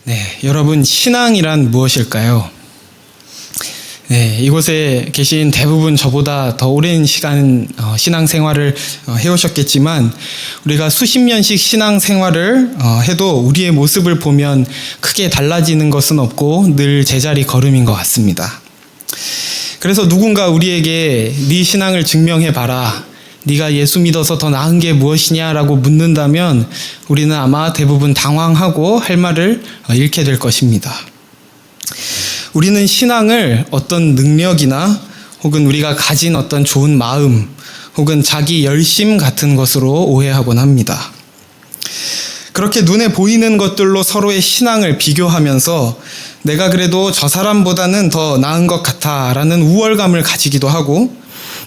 네, 여러분, 신앙이란 무엇일까요? 네, 이곳에 계신 대부분 저보다 더 오랜 시간 신앙생활을 해오셨겠지만 우리가 수십 년씩 신앙생활을 해도 우리의 모습을 보면 크게 달라지는 것은 없고 늘 제자리 걸음인 것 같습니다. 그래서 누군가 우리에게 네 신앙을 증명해봐라, 네가 예수 믿어서 더 나은 게 무엇이냐라고 묻는다면 우리는 아마 대부분 당황하고 할 말을 잃게 될 것입니다. 우리는 신앙을 어떤 능력이나 혹은 우리가 가진 어떤 좋은 마음 혹은 자기 열심 같은 것으로 오해하곤 합니다. 그렇게 눈에 보이는 것들로 서로의 신앙을 비교하면서 내가 그래도 저 사람보다는 더 나은 것 같아라는 우월감을 가지기도 하고,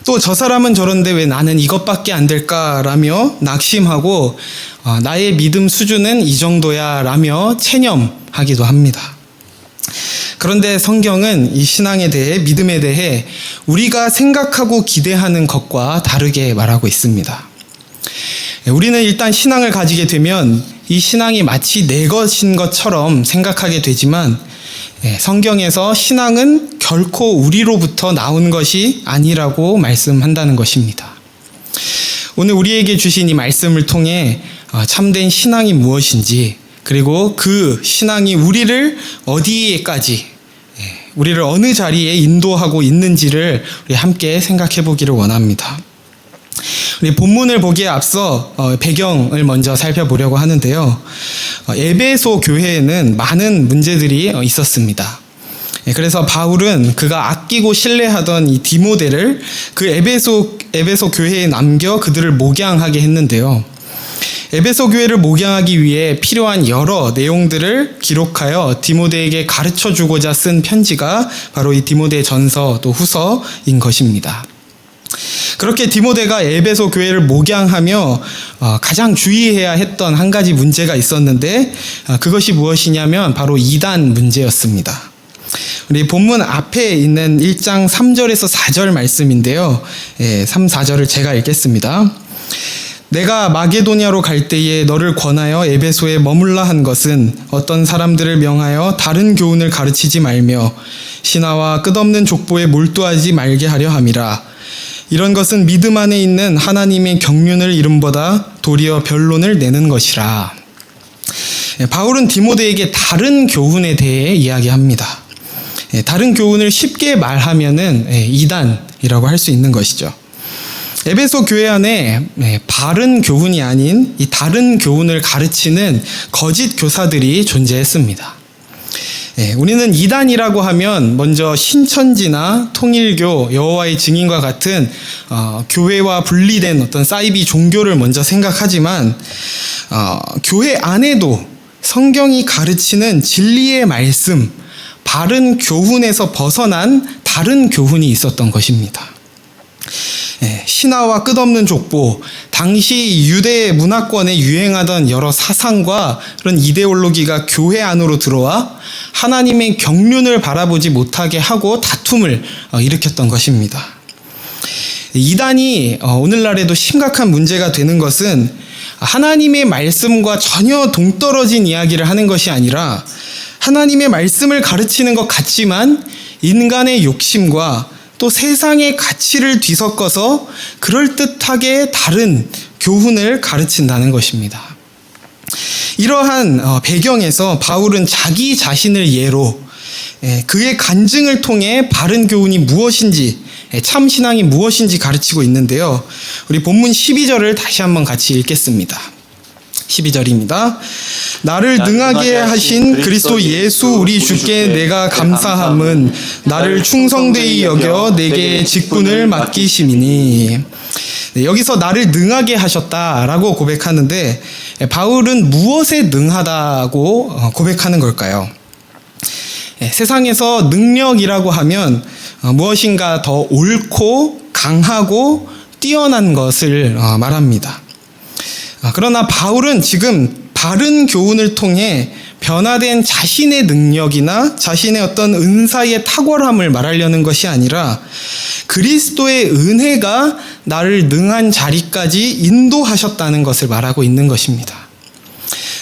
또 저 사람은 저런데 왜 나는 이것밖에 안 될까라며 낙심하고 나의 믿음 수준은 이 정도야 라며 체념하기도 합니다. 그런데 성경은 이 신앙에 대해, 믿음에 대해 우리가 생각하고 기대하는 것과 다르게 말하고 있습니다. 우리는 일단 신앙을 가지게 되면 이 신앙이 마치 내 것인 것처럼 생각하게 되지만 성경에서 신앙은 결코 우리로부터 나온 것이 아니라고 말씀한다는 것입니다. 오늘 우리에게 주신 이 말씀을 통해 참된 신앙이 무엇인지, 그리고 그 신앙이 우리를 어디에까지, 우리를 어느 자리에 인도하고 있는지를 우리 함께 생각해 보기를 원합니다. 우리 본문을 보기에 앞서 배경을 먼저 살펴보려고 하는데요. 에베소 교회에는 많은 문제들이 있었습니다. 그래서 바울은 그가 아끼고 신뢰하던 이 디모데를 그 에베소 교회에 남겨 그들을 목양하게 했는데요. 에베소 교회를 목양하기 위해 필요한 여러 내용들을 기록하여 디모데에게 가르쳐 주고자 쓴 편지가 바로 이 디모데 전서 또 후서인 것입니다. 그렇게 디모데가 에베소 교회를 목양하며 가장 주의해야 했던 한 가지 문제가 있었는데 그것이 무엇이냐면 바로 이단 문제였습니다. 우리 본문 앞에 있는 1장 3절에서 4절 말씀인데요. 3, 4절을 제가 읽겠습니다. 내가 마게도냐로 갈 때에 너를 권하여 에베소에 머물라 한 것은 어떤 사람들을 명하여 다른 교훈을 가르치지 말며 신화와 끝없는 족보에 몰두하지 말게 하려 함이라. 이런 것은 믿음 안에 있는 하나님의 경륜을 이름보다 도리어 변론을 내는 것이라. 바울은 디모데에게 다른 교훈에 대해 이야기합니다. 다른 교훈을 쉽게 말하면은 이단이라고 할 수 있는 것이죠. 에베소 교회 안에 바른 교훈이 아닌 이 다른 교훈을 가르치는 거짓 교사들이 존재했습니다. 우리는 이단이라고 하면 먼저 신천지나 통일교, 여호와의 증인과 같은 교회와 분리된 어떤 사이비 종교를 먼저 생각하지만 교회 안에도 성경이 가르치는 진리의 말씀, 바른 교훈에서 벗어난 다른 교훈이 있었던 것입니다. 신화와 끝없는 족보, 당시 유대 문화권에 유행하던 여러 사상과 그런 이데올로기가 교회 안으로 들어와 하나님의 경륜을 바라보지 못하게 하고 다툼을 일으켰던 것입니다. 이단이 오늘날에도 심각한 문제가 되는 것은 하나님의 말씀과 전혀 동떨어진 이야기를 하는 것이 아니라 하나님의 말씀을 가르치는 것 같지만 인간의 욕심과 또 세상의 가치를 뒤섞어서 그럴듯하게 다른 교훈을 가르친다는 것입니다. 이러한 배경에서 바울은 자기 자신을 예로 그의 간증을 통해 바른 교훈이 무엇인지, 참 신앙이 무엇인지 가르치고 있는데요. 우리 본문 12절을 다시 한번 같이 읽겠습니다. 12절입니다. 나를 능하게 하신 그리스도 예수 우리 주께 내가 감사함은 나를 충성되이 여겨 내게 직분을 맡기심이니. 여기서 나를 능하게 하셨다라고 고백하는데 바울은 무엇에 능하다고 고백하는 걸까요? 세상에서 능력이라고 하면 무엇인가 더 옳고 강하고 뛰어난 것을 말합니다. 그러나 바울은 지금 바른 교훈을 통해 변화된 자신의 능력이나 자신의 어떤 은사의 탁월함을 말하려는 것이 아니라 그리스도의 은혜가 나를 능한 자리까지 인도하셨다는 것을 말하고 있는 것입니다.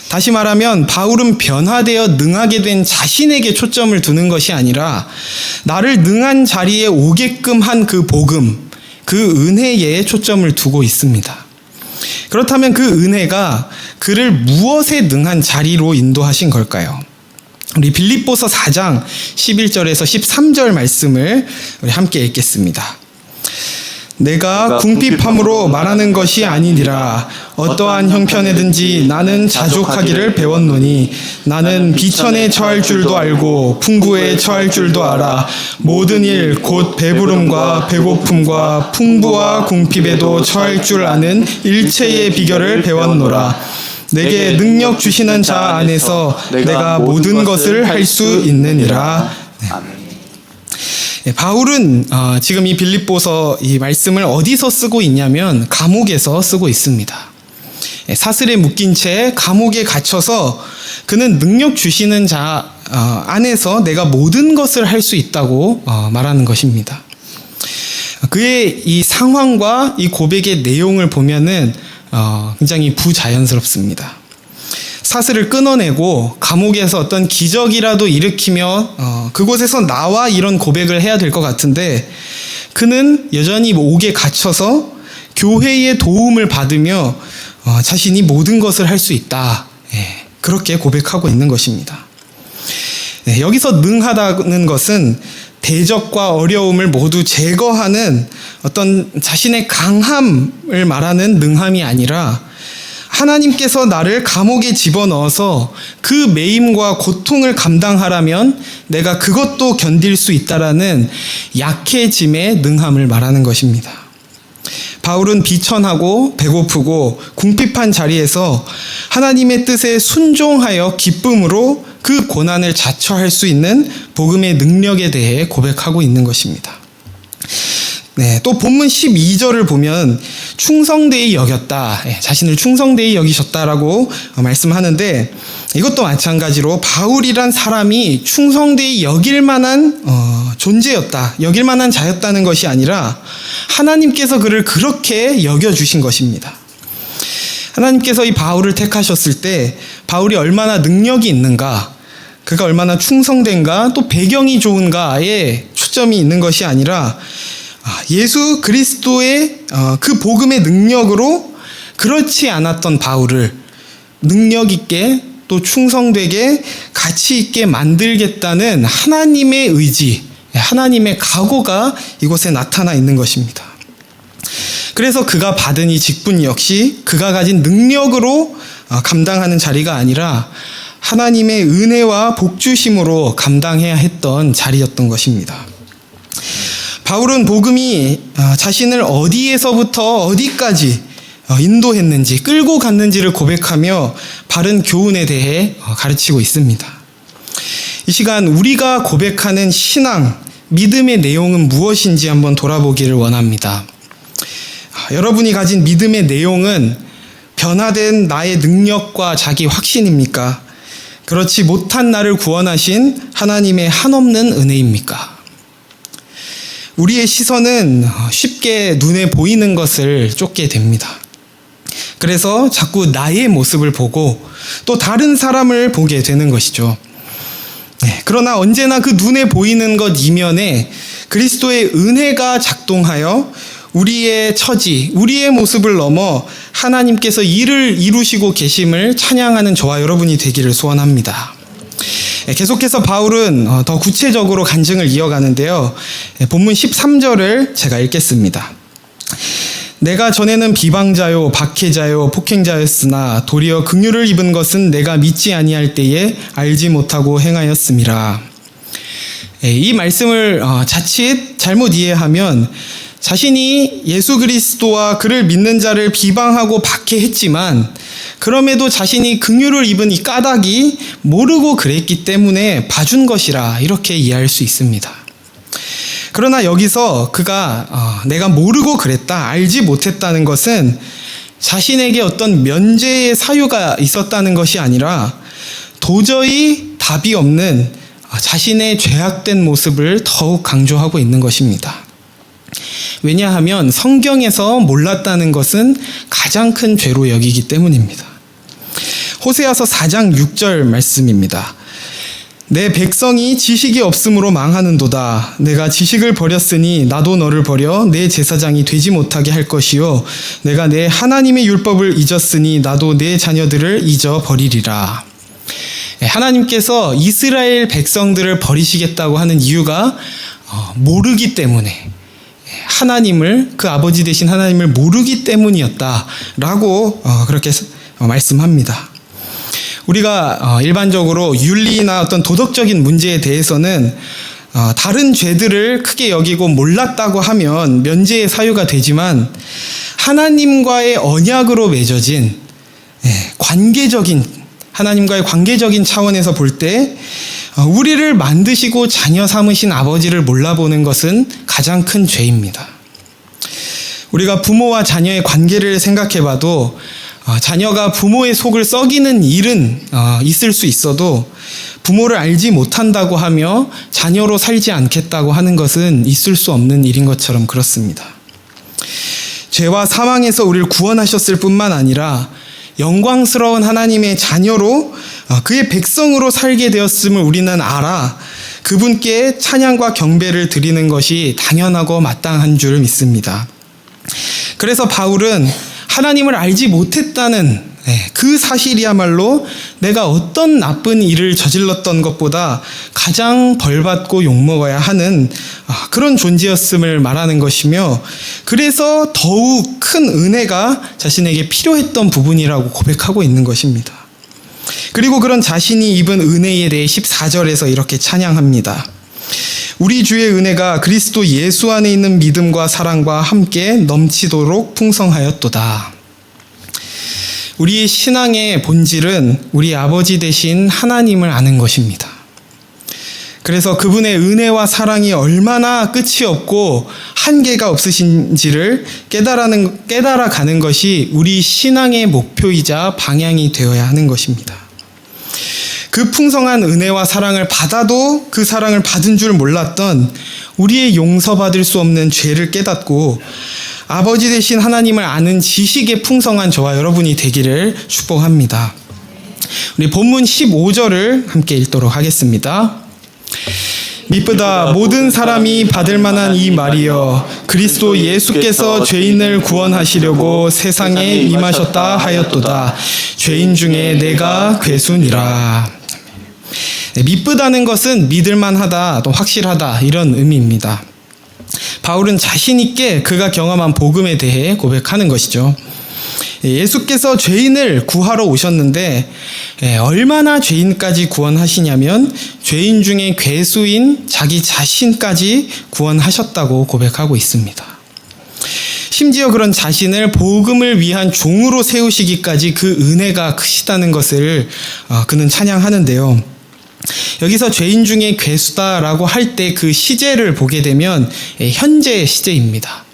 다시 말하면 바울은 변화되어 능하게 된 자신에게 초점을 두는 것이 아니라 나를 능한 자리에 오게끔 한 그 복음, 그 은혜에 초점을 두고 있습니다. 그렇다면 그 은혜가 그를 무엇에 능한 자리로 인도하신 걸까요? 우리 빌립보서 4장 11절에서 13절 말씀을 우리 함께 읽겠습니다. 내가 궁핍함으로 말하는 것이 아니니라. 어떠한 형편에든지 나는 자족하기를 배웠노니 나는 비천에 처할 줄도 알고 풍부에 처할 줄도 알아. 모든 일 곧 배부름과 배고픔과 풍부와 궁핍에도 처할 줄 아는 일체의 비결을 배웠노라. 내게 능력 주시는 자 안에서 내가 모든 것을 할 수 있느니라. 바울은 지금 이 빌립보서 이 말씀을 어디서 쓰고 있냐면 감옥에서 쓰고 있습니다. 사슬에 묶인 채 감옥에 갇혀서 그는 능력 주시는 자 안에서 내가 모든 것을 할 수 있다고 말하는 것입니다. 그의 이 상황과 이 고백의 내용을 보면은 굉장히 부자연스럽습니다. 사슬을 끊어내고 감옥에서 어떤 기적이라도 일으키며 그곳에서 나와 이런 고백을 해야 될 것 같은데 그는 여전히 옥에 갇혀서 교회의 도움을 받으며 자신이 모든 것을 할 수 있다. 그렇게 고백하고 있는 것입니다. 여기서 능하다는 것은 대적과 어려움을 모두 제거하는 어떤 자신의 강함을 말하는 능함이 아니라 하나님께서 나를 감옥에 집어넣어서 그 매임과 고통을 감당하라면 내가 그것도 견딜 수 있다라는 약해짐의 능함을 말하는 것입니다. 바울은 비천하고 배고프고 궁핍한 자리에서 하나님의 뜻에 순종하여 기쁨으로 그 고난을 자처할 수 있는 복음의 능력에 대해 고백하고 있는 것입니다. 또 본문 12절을 보면 충성되이 여겼다, 자신을 충성되이 여기셨다라고 말씀하는데 이것도 마찬가지로 바울이란 사람이 충성되이 여길 만한 존재였다, 여길 만한 자였다는 것이 아니라 하나님께서 그를 그렇게 여겨주신 것입니다. 하나님께서 이 바울을 택하셨을 때 바울이 얼마나 능력이 있는가, 그가 얼마나 충성된가, 또 배경이 좋은가에 초점이 있는 것이 아니라 예수 그리스도의 그 복음의 능력으로 그렇지 않았던 바울을 능력 있게 또 충성되게 가치 있게 만들겠다는 하나님의 의지, 하나님의 각오가 이곳에 나타나 있는 것입니다. 그래서 그가 받은 이 직분 역시 그가 가진 능력으로 감당하는 자리가 아니라 하나님의 은혜와 복주심으로 감당해야 했던 자리였던 것입니다. 바울은 복음이 자신을 어디에서부터 어디까지 인도했는지, 끌고 갔는지를 고백하며 바른 교훈에 대해 가르치고 있습니다. 이 시간 우리가 고백하는 신앙, 믿음의 내용은 무엇인지 한번 돌아보기를 원합니다. 여러분이 가진 믿음의 내용은 변화된 나의 능력과 자기 확신입니까? 그렇지 못한 나를 구원하신 하나님의 한없는 은혜입니까? 우리의 시선은 쉽게 눈에 보이는 것을 쫓게 됩니다. 그래서 자꾸 나의 모습을 보고 또 다른 사람을 보게 되는 것이죠. 그러나 언제나 그 눈에 보이는 것 이면에 그리스도의 은혜가 작동하여 우리의 처지, 우리의 모습을 넘어 하나님께서 일을 이루시고 계심을 찬양하는 저와 여러분이 되기를 소원합니다. 계속해서 바울은 더 구체적으로 간증을 이어가는데요. 본문 13절을 제가 읽겠습니다. 내가 전에는 비방자요 박해자요 폭행자였으나 도리어 긍휼을 입은 것은 내가 믿지 아니할 때에 알지 못하고 행하였음이라. 이 말씀을 자칫 잘못 이해하면 자신이 예수 그리스도와 그를 믿는 자를 비방하고 박해했지만 그럼에도 자신이 긍휼을 입은 이 까닭이 모르고 그랬기 때문에 봐준 것이라 이렇게 이해할 수 있습니다. 그러나 여기서 그가 내가 모르고 그랬다, 알지 못했다는 것은 자신에게 어떤 면죄의 사유가 있었다는 것이 아니라 도저히 답이 없는 자신의 죄악된 모습을 더욱 강조하고 있는 것입니다. 왜냐하면 성경에서 몰랐다는 것은 가장 큰 죄로 여기기 때문입니다. 호세아서 4장 6절 말씀입니다. 내 백성이 지식이 없음으로 망하는도다. 내가 지식을 버렸으니 나도 너를 버려 내 제사장이 되지 못하게 할 것이요 내가 내 하나님의 율법을 잊었으니 나도 내 자녀들을 잊어버리리라. 하나님께서 이스라엘 백성들을 버리시겠다고 하는 이유가 모르기 때문에, 하나님을, 그 아버지 되신 하나님을 모르기 때문이었다라고 그렇게 말씀합니다. 우리가 일반적으로 윤리나 어떤 도덕적인 문제에 대해서는 다른 죄들을 크게 여기고 몰랐다고 하면 면제의 사유가 되지만, 하나님과의 언약으로 맺어진 하나님과의 관계적인 차원에서 볼 때 우리를 만드시고 자녀 삼으신 아버지를 몰라보는 것은 가장 큰 죄입니다. 우리가 부모와 자녀의 관계를 생각해봐도 자녀가 부모의 속을 썩이는 일은 있을 수 있어도 부모를 알지 못한다고 하며 자녀로 살지 않겠다고 하는 것은 있을 수 없는 일인 것처럼 그렇습니다. 죄와 사망에서 우리를 구원하셨을 뿐만 아니라 영광스러운 하나님의 자녀로, 그의 백성으로 살게 되었음을 우리는 알아 그분께 찬양과 경배를 드리는 것이 당연하고 마땅한 줄 믿습니다. 그래서 바울은 하나님을 알지 못했다는 그 사실이야말로 내가 어떤 나쁜 일을 저질렀던 것보다 가장 벌받고 욕먹어야 하는 그런 존재였음을 말하는 것이며, 그래서 더욱 큰 은혜가 자신에게 필요했던 부분이라고 고백하고 있는 것입니다. 그리고 그런 자신이 입은 은혜에 대해 14절에서 이렇게 찬양합니다. 우리 주의 은혜가 그리스도 예수 안에 있는 믿음과 사랑과 함께 넘치도록 풍성하였도다. 우리의 신앙의 본질은 우리 아버지 되신 하나님을 아는 것입니다. 그래서 그분의 은혜와 사랑이 얼마나 끝이 없고 한계가 없으신지를 깨달아가는 것이 우리 신앙의 목표이자 방향이 되어야 하는 것입니다. 그 풍성한 은혜와 사랑을 받아도 그 사랑을 받은 줄 몰랐던 우리의 용서받을 수 없는 죄를 깨닫고 아버지 되신 하나님을 아는 지식의 풍성한 저와 여러분이 되기를 축복합니다. 우리 본문 15절을 함께 읽도록 하겠습니다. 미쁘다 모든 사람이 받을 만한 이 말이여, 그리스도 예수께서 죄인을 구원하시려고 세상에 임하셨다 하였도다. 죄인 중에 내가 괴순이라. 미쁘다는 것은 믿을만하다, 또 확실하다, 이런 의미입니다. 바울은 자신 있게 그가 경험한 복음에 대해 고백하는 것이죠. 예수께서 죄인을 구하러 오셨는데 얼마나 죄인까지 구원하시냐면 죄인 중에 괴수인 자기 자신까지 구원하셨다고 고백하고 있습니다. 심지어 그런 자신을 복음을 위한 종으로 세우시기까지 그 은혜가 크시다는 것을 그는 찬양하는데요. 여기서 죄인 중에 괴수다라고 할 때 그 시제를 보게 되면 현재 시제입니다.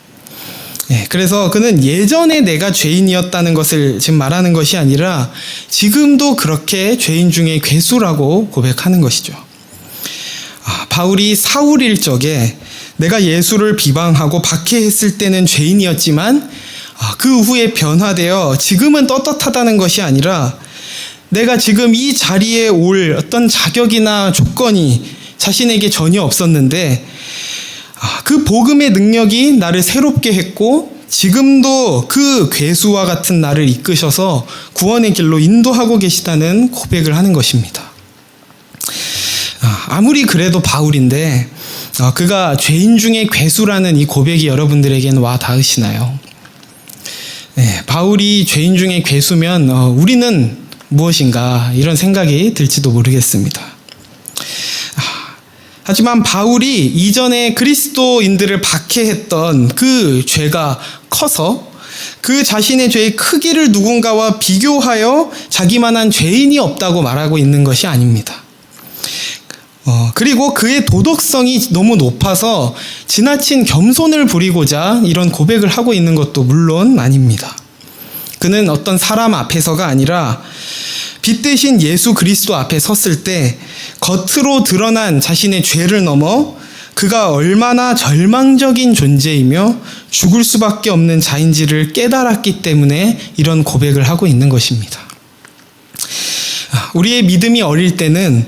그래서 그는 예전에 내가 죄인이었다는 것을 지금 말하는 것이 아니라 지금도 그렇게 죄인 중에 괴수라고 고백하는 것이죠. 바울이 사울일 적에 내가 예수를 비방하고 박해했을 때는 죄인이었지만 그 후에 변화되어 지금은 떳떳하다는 것이 아니라 내가 지금 이 자리에 올 어떤 자격이나 조건이 자신에게 전혀 없었는데 그 복음의 능력이 나를 새롭게 했고 지금도 그 괴수와 같은 나를 이끄셔서 구원의 길로 인도하고 계시다는 고백을 하는 것입니다. 아무리 그래도 바울인데 그가 죄인 중에 괴수라는 이 고백이 여러분들에게는 와 닿으시나요? 바울이 죄인 중에 괴수면 우리는 무엇인가 이런 생각이 들지도 모르겠습니다. 하지만 바울이 이전에 그리스도인들을 박해했던 그 죄가 커서 그 자신의 죄의 크기를 누군가와 비교하여 자기만한 죄인이 없다고 말하고 있는 것이 아닙니다. 그리고 그의 도덕성이 너무 높아서 지나친 겸손을 부리고자 이런 고백을 하고 있는 것도 물론 아닙니다. 그는 어떤 사람 앞에서가 아니라 빛 대신 예수 그리스도 앞에 섰을 때 겉으로 드러난 자신의 죄를 넘어 그가 얼마나 절망적인 존재이며 죽을 수밖에 없는 자인지를 깨달았기 때문에 이런 고백을 하고 있는 것입니다. 우리의 믿음이 어릴 때는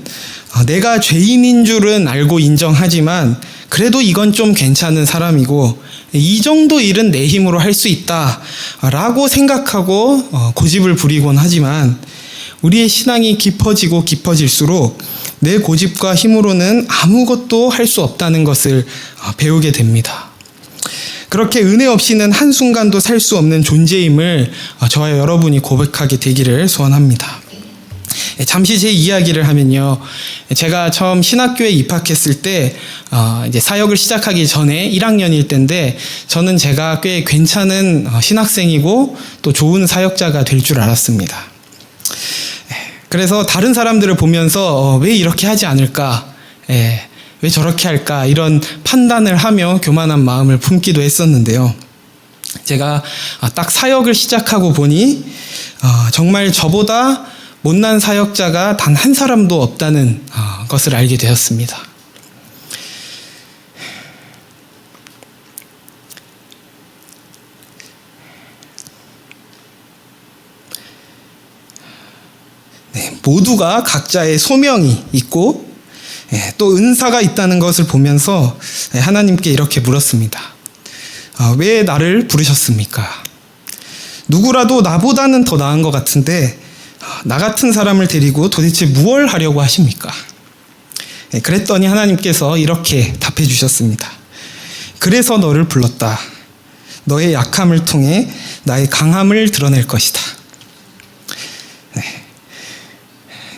내가 죄인인 줄은 알고 인정하지만 그래도 이건 좀 괜찮은 사람이고 이 정도 일은 내 힘으로 할 수 있다라고 생각하고 고집을 부리곤 하지만 우리의 신앙이 깊어지고 깊어질수록 내 고집과 힘으로는 아무것도 할 수 없다는 것을 배우게 됩니다. 그렇게 은혜 없이는 한순간도 살 수 없는 존재임을 저와 여러분이 고백하게 되기를 소원합니다. 잠시 제 이야기를 하면요. 제가 처음 신학교에 입학했을 때 이제 사역을 시작하기 전에 1학년일 때인데 저는 제가 꽤 괜찮은 신학생이고 또 좋은 사역자가 될 줄 알았습니다. 그래서 다른 사람들을 보면서 왜 이렇게 하지 않을까? 왜 저렇게 할까? 이런 판단을 하며 교만한 마음을 품기도 했었는데요. 제가 딱 사역을 시작하고 보니 정말 저보다 못난 사역자가 단 한 사람도 없다는 것을 알게 되었습니다. 모두가 각자의 소명이 있고 또 은사가 있다는 것을 보면서 하나님께 이렇게 물었습니다. 왜 나를 부르셨습니까? 누구라도 나보다는 더 나은 것 같은데 나 같은 사람을 데리고 도대체 무엇을 하려고 하십니까? 그랬더니 하나님께서 이렇게 답해 주셨습니다. 그래서 너를 불렀다. 너의 약함을 통해 나의 강함을 드러낼 것이다.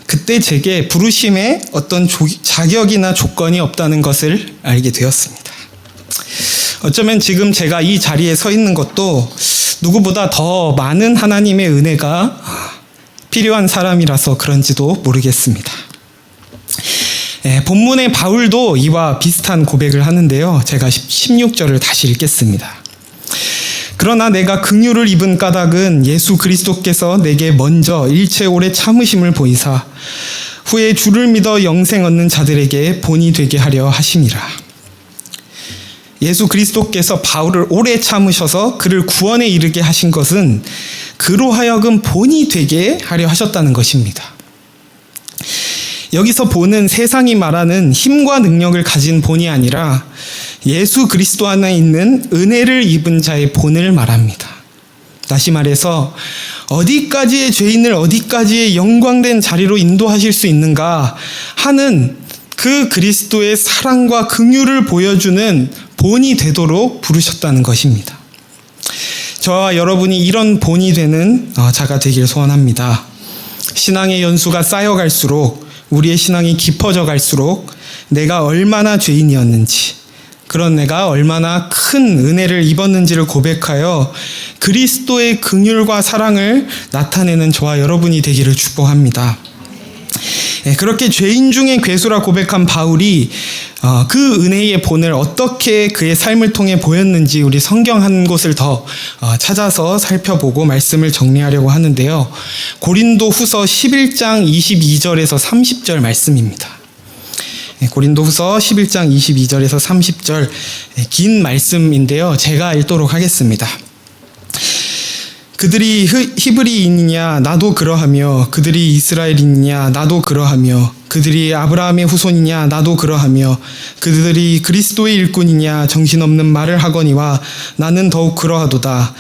그때 제게 부르심에 어떤 자격이나 조건이 없다는 것을 알게 되었습니다. 어쩌면 지금 제가 이 자리에 서 있는 것도 누구보다 더 많은 하나님의 은혜가 필요한 사람이라서 그런지도 모르겠습니다. 본문의 바울도 이와 비슷한 고백을 하는데요. 제가 16절을 다시 읽겠습니다. 그러나 내가 긍휼을 입은 까닭은 예수 그리스도께서 내게 먼저 일체 오래 참으심을 보이사 후에 주를 믿어 영생 얻는 자들에게 본이 되게 하려 하심이라. 예수 그리스도께서 바울을 오래 참으셔서 그를 구원에 이르게 하신 것은 그로 하여금 본이 되게 하려 하셨다는 것입니다. 여기서 본은 세상이 말하는 힘과 능력을 가진 본이 아니라 예수 그리스도 안에 있는 은혜를 입은 자의 본을 말합니다. 다시 말해서 어디까지의 죄인을 어디까지의 영광된 자리로 인도하실 수 있는가 하는 그 그리스도의 사랑과 긍휼을 보여주는 본이 되도록 부르셨다는 것입니다. 저와 여러분이 이런 본이 되는 자가 되길 소원합니다. 신앙의 연수가 쌓여갈수록 우리의 신앙이 깊어져 갈수록 내가 얼마나 죄인이었는지, 그런 내가 얼마나 큰 은혜를 입었는지를 고백하여 그리스도의 긍휼과 사랑을 나타내는 저와 여러분이 되기를 축복합니다. 그렇게 죄인 중에 괴수라 고백한 바울이 그 은혜의 본을 어떻게 그의 삶을 통해 보였는지 우리 성경 한 곳을 더 찾아서 살펴보고 말씀을 정리하려고 하는데요. 고린도 후서 11장 22절에서 30절 말씀입니다. 고린도 후서 11장 22절에서 30절 긴 말씀인데요. 제가 읽도록 하겠습니다. 그들이 히브리인이냐 나도 그러하며 그들이 이스라엘인이냐 나도 그러하며 그들이 아브라함의 후손이냐 나도 그러하며 그들이 그리스도의 일꾼이냐 정신없는 말을 하거니와 나는 더욱 그러하도다.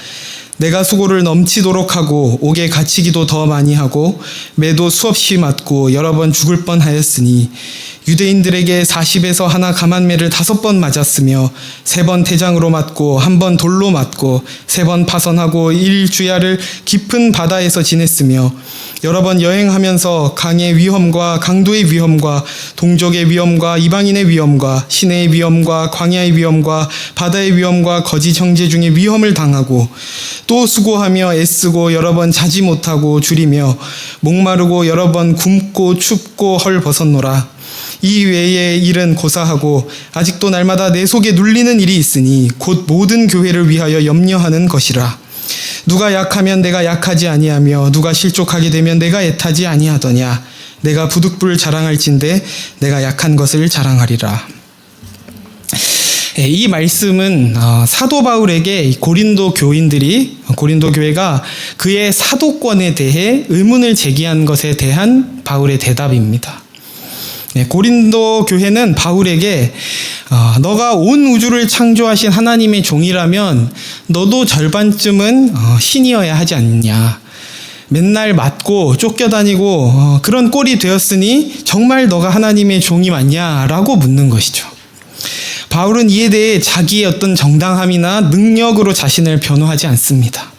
내가 수고를 넘치도록 하고 옥에 갇히기도 더 많이 하고 매도 수없이 맞고 여러 번 죽을 뻔하였으니 유대인들에게 40에서 하나 감한매를 5번 맞았으며 3번 태장으로 맞고 1번 돌로 맞고 3번 파선하고 1주야를 깊은 바다에서 지냈으며 여러 번 여행하면서 강의 위험과 강도의 위험과 동족의 위험과 이방인의 위험과 시내의 위험과 광야의 위험과 바다의 위험과 거짓 형제 중에 위험을 당하고 또 수고하며 애쓰고 여러 번 자지 못하고 줄이며 목마르고 여러 번 굶고 춥고 헐벗었노라. 이 외의 일은 고사하고 아직도 날마다 내 속에 눌리는 일이 있으니 곧 모든 교회를 위하여 염려하는 것이라. 누가 약하면 내가 약하지 아니하며 누가 실족하게 되면 내가 애타지 아니하더냐. 내가 부득불 자랑할진대 내가 약한 것을 자랑하리라. 이 말씀은 사도 바울에게 고린도 교회가 그의 사도권에 대해 의문을 제기한 것에 대한 바울의 대답입니다. 고린도 교회는 바울에게 너가 온 우주를 창조하신 하나님의 종이라면 너도 절반쯤은 신이어야 하지 않느냐. 맨날 맞고 쫓겨다니고 그런 꼴이 되었으니 정말 너가 하나님의 종이 맞냐라고 묻는 것이죠. 바울은 이에 대해 자기의 어떤 정당함이나 능력으로 자신을 변호하지 않습니다.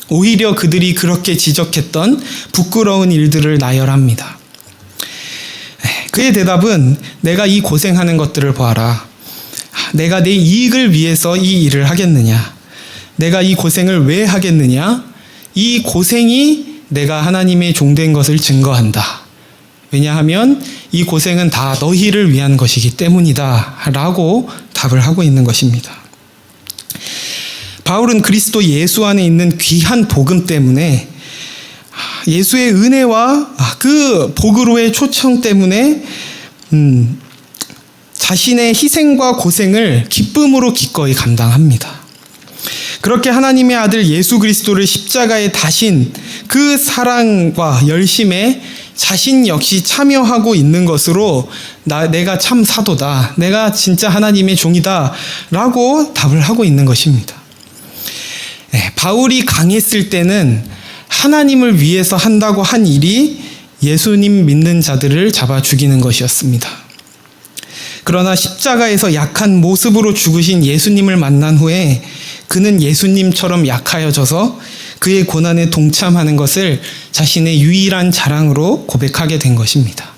오히려 그들이 그렇게 지적했던 부끄러운 일들을 나열합니다. 그의 대답은 내가 이 고생하는 것들을 보아라. 내가 내 이익을 위해서 이 일을 하겠느냐? 내가 이 고생을 왜 하겠느냐? 이 고생이 내가 하나님의 종된 것을 증거한다. 왜냐하면 이 고생은 다 너희를 위한 것이기 때문이다 라고 답을 하고 있는 것입니다. 바울은 그리스도 예수 안에 있는 귀한 복음 때문에 예수의 은혜와 그 복으로의 초청 때문에 자신의 희생과 고생을 기쁨으로 기꺼이 감당합니다. 그렇게 하나님의 아들 예수 그리스도를 십자가에 다신 그 사랑과 열심에 자신 역시 참여하고 있는 것으로 내가 참 사도다. 내가 진짜 하나님의 종이다. 라고 답을 하고 있는 것입니다. 바울이 강했을 때는 하나님을 위해서 한다고 한 일이 예수님 믿는 자들을 잡아 죽이는 것이었습니다. 그러나 십자가에서 약한 모습으로 죽으신 예수님을 만난 후에 그는 예수님처럼 약하여져서 그의 고난에 동참하는 것을 자신의 유일한 자랑으로 고백하게 된 것입니다.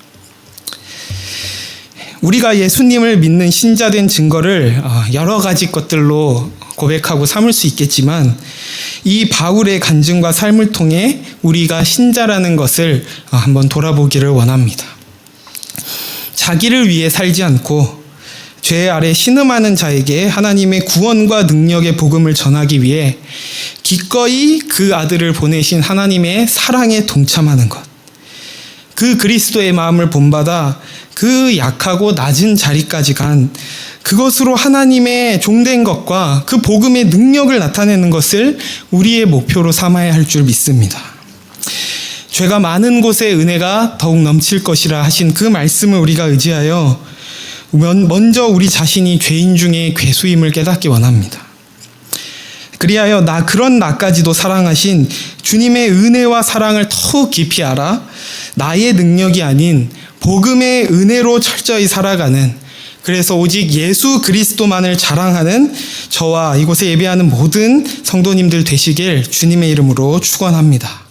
우리가 예수님을 믿는 신자된 증거를 여러 가지 것들로 고백하고 삼을 수 있겠지만 이 바울의 간증과 삶을 통해 우리가 신자라는 것을 한번 돌아보기를 원합니다. 자기를 위해 살지 않고 죄 아래 신음하는 자에게 하나님의 구원과 능력의 복음을 전하기 위해 기꺼이 그 아들을 보내신 하나님의 사랑에 동참하는 것. 그 그리스도의 마음을 본받아 그 약하고 낮은 자리까지 간 그것으로 하나님의 종된 것과 그 복음의 능력을 나타내는 것을 우리의 목표로 삼아야 할 줄 믿습니다. 죄가 많은 곳에 은혜가 더욱 넘칠 것이라 하신 그 말씀을 우리가 의지하여 먼저 우리 자신이 죄인 중에 괴수임을 깨닫기 원합니다. 그리하여 그런 나까지도 사랑하신 주님의 은혜와 사랑을 더욱 깊이 알아 나의 능력이 아닌 복음의 은혜로 철저히 살아가는, 그래서 오직 예수 그리스도만을 자랑하는 저와 이곳에 예배하는 모든 성도님들 되시길 주님의 이름으로 축원합니다.